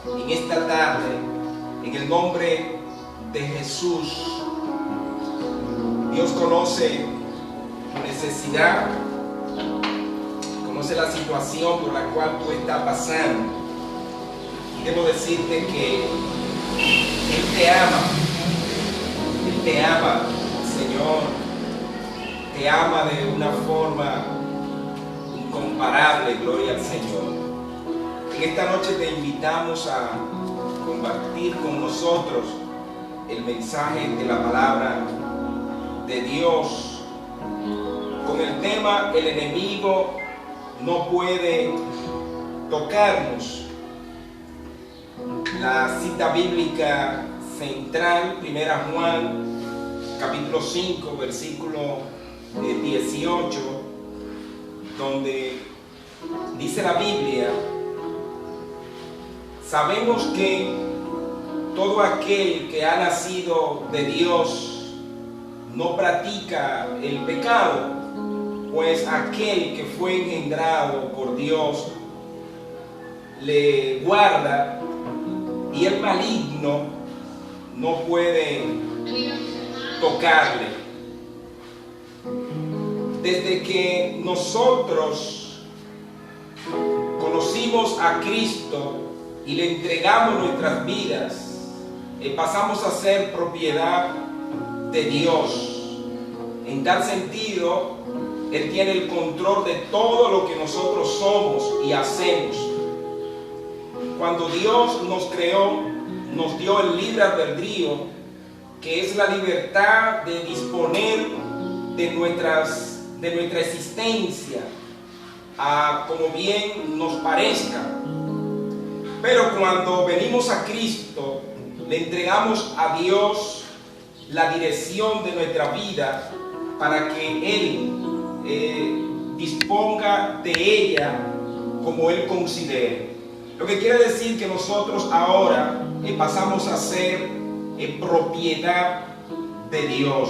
en esta tarde, en el nombre de Jesús. Dios conoce tu necesidad, conoce la situación por la cual tú estás pasando. Y debo decirte que Él te ama, Señor, te ama de una forma incomparable, gloria al Señor. En esta noche te invitamos a compartir con nosotros el mensaje de la palabra de Dios con el tema el enemigo no puede tocarnos. La cita bíblica central, 1 Juan capítulo 5 versículo 18, donde dice la Biblia: sabemos que todo aquel que ha nacido de Dios no practica el pecado, pues aquel que fue engendrado por Dios le guarda y el maligno no puede tocarle. Desde que nosotros conocimos a Cristo y le entregamos nuestras vidas, pasamos a ser propiedad de Dios. En tal sentido, Él tiene el control de todo lo que nosotros somos y hacemos. Cuando Dios nos creó, nos dio el libre albedrío, que es la libertad de disponer de nuestra existencia como bien nos parezca. Pero cuando venimos a Cristo, le entregamos a Dios la dirección de nuestra vida para que Él disponga de ella como Él considere. Lo que quiere decir que nosotros ahora pasamos a ser propiedad de Dios.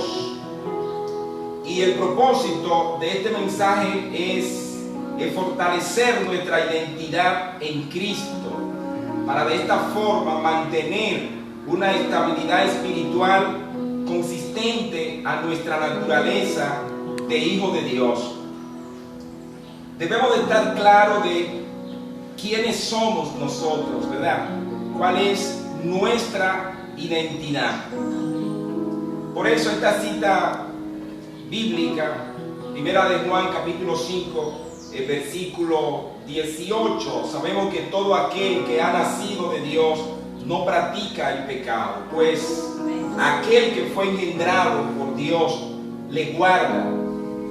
Y el propósito de este mensaje es fortalecer nuestra identidad en Cristo, para de esta forma mantener una estabilidad espiritual consistente a nuestra naturaleza de hijo de Dios. Debemos de estar claros de quiénes somos nosotros, ¿verdad? ¿Cuál es nuestra identidad? Por eso esta cita bíblica, 1 de Juan capítulo 5, versículo 18, sabemos que todo aquel que ha nacido de Dios no practica el pecado, pues aquel que fue engendrado por Dios le guarda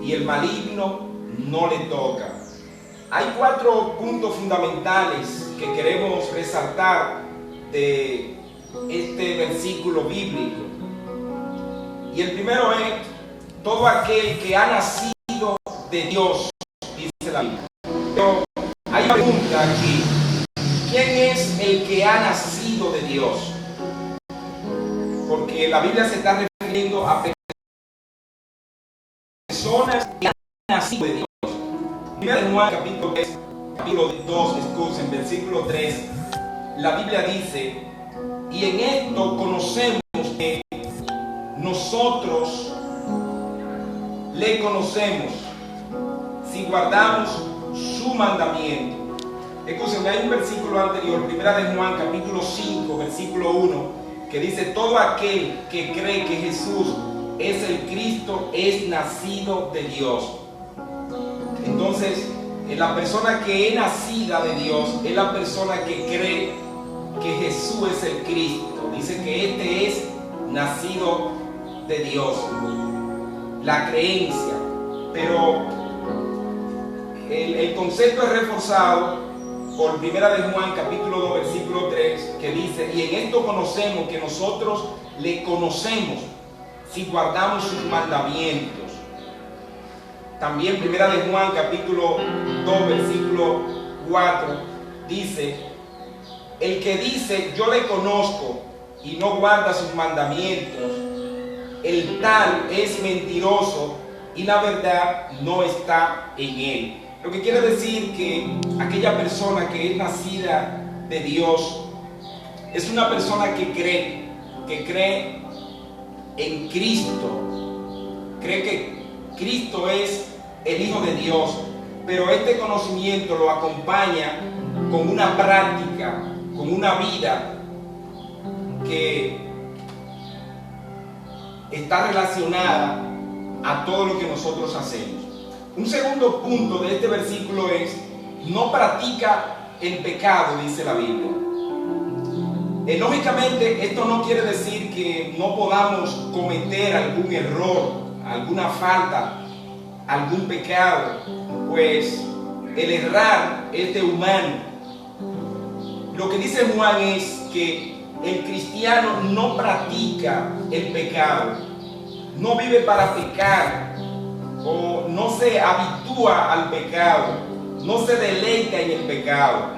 y el maligno no le toca. Hay 4 puntos fundamentales que queremos resaltar de este versículo bíblico. Y el primero es: todo aquel que ha nacido de Dios, dice la Biblia. Pero hay una pregunta aquí: ¿quién es el que ha nacido de Dios? Porque la Biblia se está refiriendo a personas que han nacido de Dios. 1 Juan capítulo 3, capítulo 2, en versículo 3, la Biblia dice: y en esto conocemos que nosotros le conocemos si guardamos su mandamiento. Escúchenme, hay un versículo anterior, 1 de Juan capítulo 5, versículo 1, que dice: todo aquel que cree que Jesús es el Cristo es nacido de Dios. Entonces, la persona que es nacida de Dios es la persona que cree que Jesús es el Cristo. Dice que este es nacido de Dios. La creencia. Pero el concepto es reforzado por 1 de Juan capítulo 2 versículo 3, que dice: y en esto conocemos que nosotros le conocemos si guardamos sus mandamientos. También 1 de Juan capítulo 2 versículo 4 dice: el que dice yo le conozco y no guarda sus mandamientos, el tal es mentiroso y la verdad no está en él. Lo que quiere decir que aquella persona que es nacida de Dios es una persona que cree en Cristo, cree que Cristo es el Hijo de Dios, pero este conocimiento lo acompaña con una práctica, con una vida que está relacionada a todo lo que nosotros hacemos. Un segundo punto de este versículo es: no practica el pecado, dice la Biblia. Lógicamente, esto no quiere decir que no podamos cometer algún error, alguna falta, algún pecado, pues el errar es de humano. Lo que dice Juan es que el cristiano no practica el pecado, no vive para pecar, o no se habitúa al pecado, no se deleita en el pecado.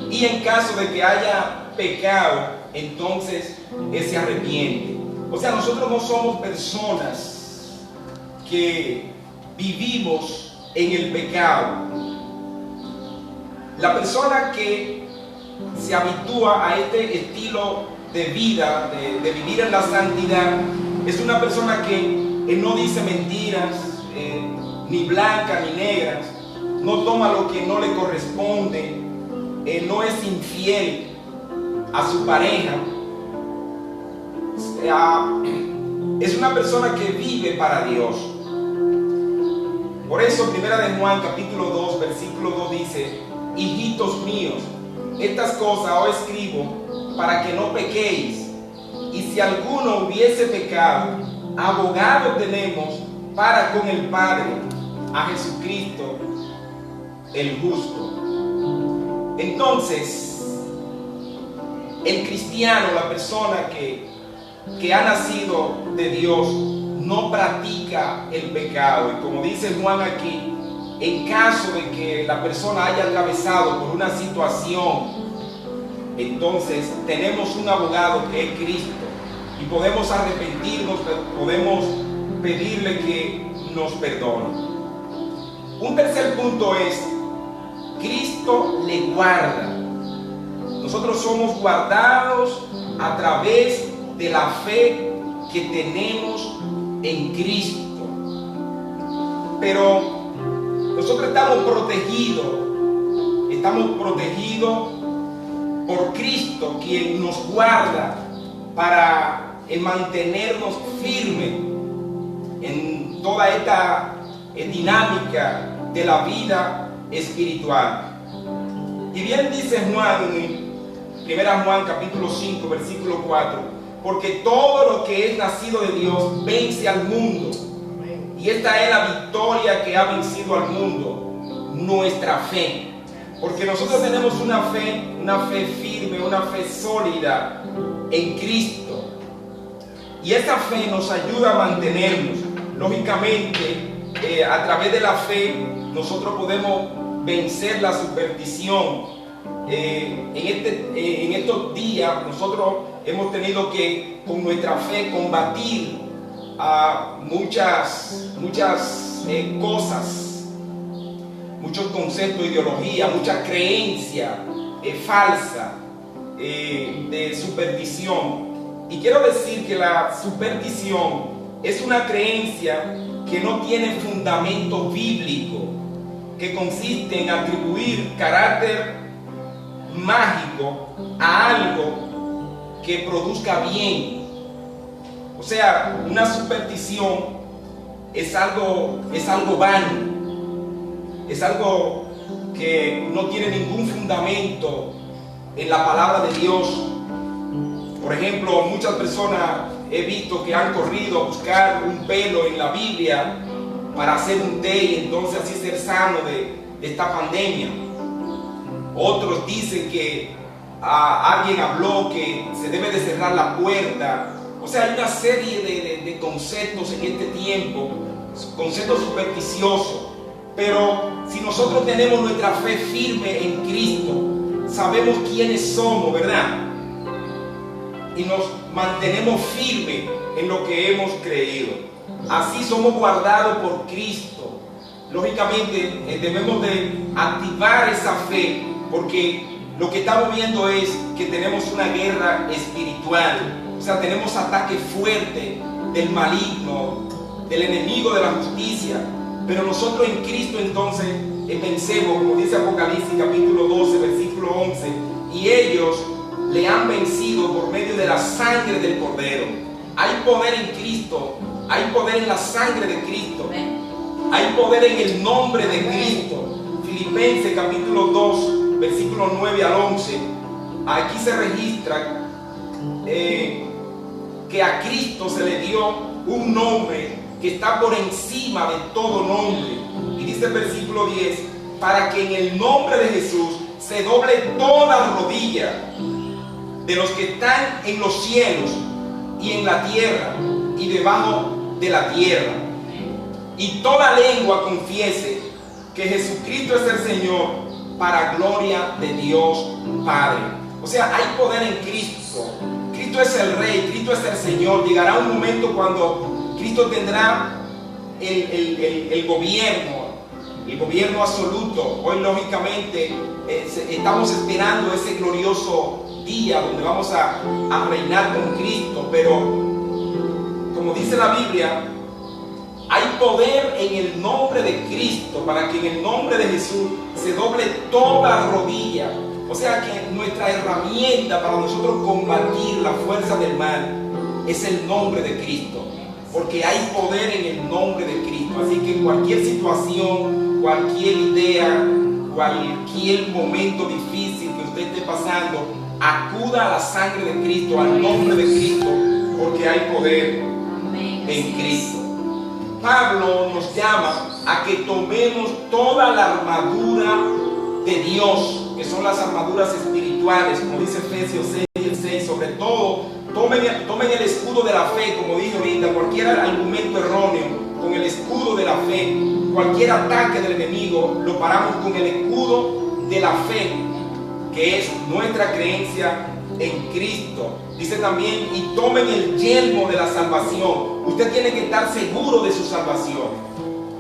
Y en caso de que haya pecado, entonces él se arrepiente. O sea, nosotros no somos personas que vivimos en el pecado. La persona que se habitúa a este estilo de vida, de vivir en la santidad, es una persona que no dice mentiras, ni blancas ni negras, no toma lo que no le corresponde, no es infiel a su pareja, es una persona que vive para Dios. Por eso, primera de Juan, capítulo 2, versículo 2 dice: hijitos míos, estas cosas os escribo para que no pequéis. Y si alguno hubiese pecado, abogado tenemos para con el Padre, a Jesucristo el justo. Entonces, el cristiano, la persona que ha nacido de Dios, no practica el pecado. Y como dice Juan aquí, en caso de que la persona haya atravesado por una situación, entonces tenemos un abogado que es Cristo, y podemos arrepentirnos, podemos pedirle que nos perdone. Un tercer punto es: Cristo le guarda. Nosotros somos guardados a través de la fe que tenemos en Cristo. Pero nosotros estamos protegidos por Cristo, quien nos guarda para mantenernos firmes en toda esta dinámica de la vida espiritual. Y bien dice Juan en 1 Juan capítulo 5 versículo 4: porque todo lo que es nacido de Dios vence al mundo, y esta es la victoria que ha vencido al mundo, nuestra fe. Porque nosotros tenemos una fe firme, una fe sólida en Cristo, y esa fe nos ayuda a mantenernos. Lógicamente, a través de la fe nosotros podemos vencer la superstición. En estos días nosotros hemos tenido que, con nuestra fe, combatir a muchas cosas, muchos conceptos, ideología, mucha creencia falsa de superstición. Y quiero decir que la superstición es una creencia que no tiene fundamento bíblico, que consiste en atribuir carácter mágico a algo que produzca bien. O sea, una superstición es algo vano, es algo que no tiene ningún fundamento en la palabra de Dios. Por ejemplo, muchas personas he visto que han corrido a buscar un pelo en la Biblia para hacer un té y entonces así ser sano de esta pandemia. Otros dicen que alguien habló que se debe de cerrar la puerta. O sea, hay una serie de conceptos en este tiempo, conceptos supersticiosos. Pero si nosotros tenemos nuestra fe firme en Cristo, sabemos quiénes somos, ¿verdad? Y nos mantenemos firmes en lo que hemos creído. Así somos guardados por Cristo. Lógicamente debemos de activar esa fe, porque lo que estamos viendo es que tenemos una guerra espiritual. O sea, tenemos ataque fuerte del maligno, del enemigo de la justicia. Pero nosotros en Cristo entonces vencemos, como dice Apocalipsis capítulo 12, versículo 11. Y ellos le han vencido por medio de la sangre del Cordero. Hay poder en Cristo, hay poder en la sangre de Cristo, hay poder en el nombre de Cristo. Filipenses capítulo 2, versículo 9 al 11. Aquí se registra que a Cristo se le dio un nombre que está por encima de todo nombre. Y dice el versículo 10, para que en el nombre de Jesús se doble toda rodilla de los que están en los cielos y en la tierra y debajo de la tierra, y toda lengua confiese que Jesucristo es el Señor, para gloria de Dios Padre. O sea, hay poder en Cristo. Cristo es el Rey, Cristo es el Señor. Llegará un momento cuando Cristo tendrá el gobierno absoluto. Hoy lógicamente estamos esperando ese glorioso día donde vamos a reinar con Cristo, pero como dice la Biblia, hay poder en el nombre de Cristo para que en el nombre de Jesús se doble toda rodilla. O sea que nuestra herramienta para nosotros combatir la fuerza del mal es el nombre de Cristo, porque hay poder en el nombre de Cristo. Así que cualquier situación, cualquier idea, cualquier momento difícil que usted esté pasando, acuda a la sangre de Cristo, al nombre de Cristo, porque hay poder en Cristo. Pablo nos llama a que tomemos toda la armadura de Dios, que son las armaduras espirituales, como dice Efesios 6:6. Sobre todo, tomen el escudo de la fe, como dije ahorita. Cualquier argumento erróneo, con el escudo de la fe, cualquier ataque del enemigo, lo paramos con el escudo de la fe, que es nuestra creencia en Cristo. Dice también, y tomen el yelmo de la salvación. Usted tiene que estar seguro de su salvación,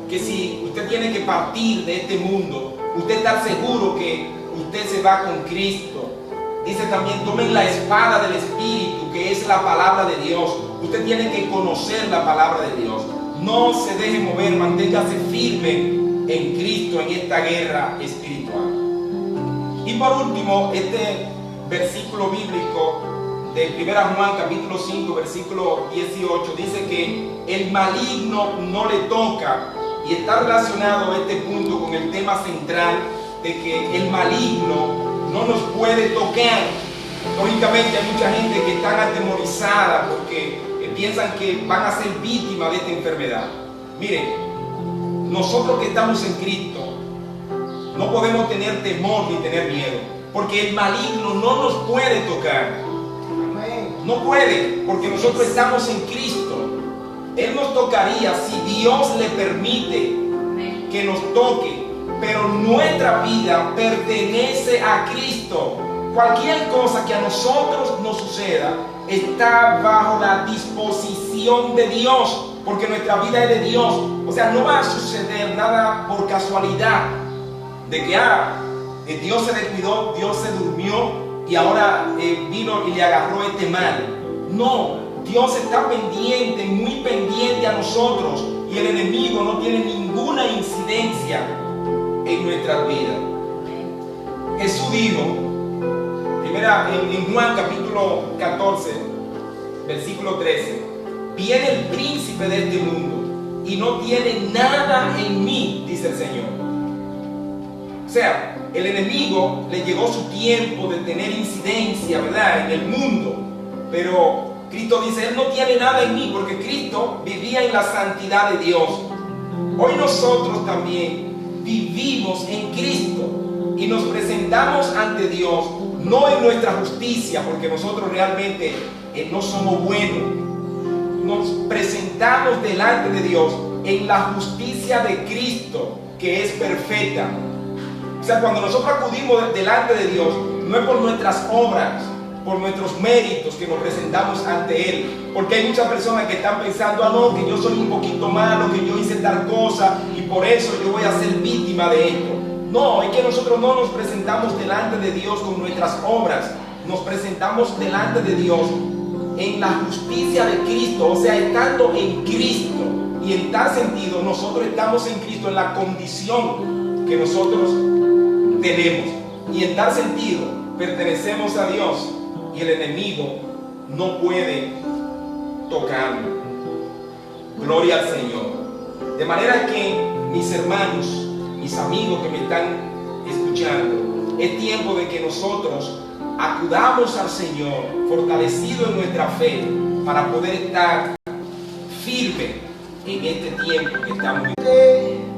que si usted tiene que partir de este mundo, usted está seguro que usted se va con Cristo. Dice también, tomen la espada del Espíritu, que es la palabra de Dios. Usted tiene que conocer la palabra de Dios. No se deje mover, manténgase firme en Cristo en esta guerra espiritual. Y por último, este versículo bíblico de 1 Juan capítulo 5 versículo 18 dice que el maligno no le toca, y está relacionado este punto con el tema central de que el maligno no nos puede tocar. Lógicamente hay mucha gente que está atemorizada porque piensan que van a ser víctimas de esta enfermedad. Miren, nosotros que estamos en Cristo no podemos tener temor ni tener miedo, porque el maligno no nos puede tocar. No puede, porque nosotros estamos en Cristo. Él nos tocaría si Dios le permite que nos toque, pero nuestra vida pertenece a Cristo. Cualquier cosa que a nosotros nos suceda está bajo la disposición de Dios, porque nuestra vida es de Dios. O sea, no va a suceder nada por casualidad, de que Dios se descuidó, Dios se durmió y ahora vino y le agarró este mal. No, Dios está pendiente, muy pendiente a nosotros, y el enemigo no tiene ninguna incidencia en nuestras vidas. Jesús dijo, en Juan capítulo 14, versículo 13, viene el príncipe de este mundo y no tiene nada en mí, dice el Señor. O sea, el enemigo le llegó su tiempo de tener incidencia, ¿verdad?, en el mundo, pero Cristo dice, Él no tiene nada en mí, porque Cristo vivía en la santidad de Dios. Hoy nosotros también vivimos en Cristo y nos presentamos ante Dios, no en nuestra justicia, porque nosotros realmente no somos buenos. Nos presentamos delante de Dios en la justicia de Cristo, que es perfecta. O sea, cuando nosotros acudimos delante de Dios, no es por nuestras obras, por nuestros méritos que nos presentamos ante Él, porque hay muchas personas que están pensando, no, que yo soy un poquito malo, que yo hice tal cosa y por eso yo voy a ser víctima de esto. No, es que nosotros no nos presentamos delante de Dios con nuestras obras. Nos presentamos delante de Dios en la justicia de Cristo, o sea, estando en Cristo. Y en tal sentido, nosotros estamos en Cristo en la condición que nosotros tenemos. Y en tal sentido, pertenecemos a Dios y el enemigo no puede tocarlo. Gloria al Señor. De manera que, mis hermanos, mis amigos que me están escuchando, es tiempo de que nosotros acudamos al Señor, fortalecidos en nuestra fe, para poder estar firmes en este tiempo que estamos viviendo.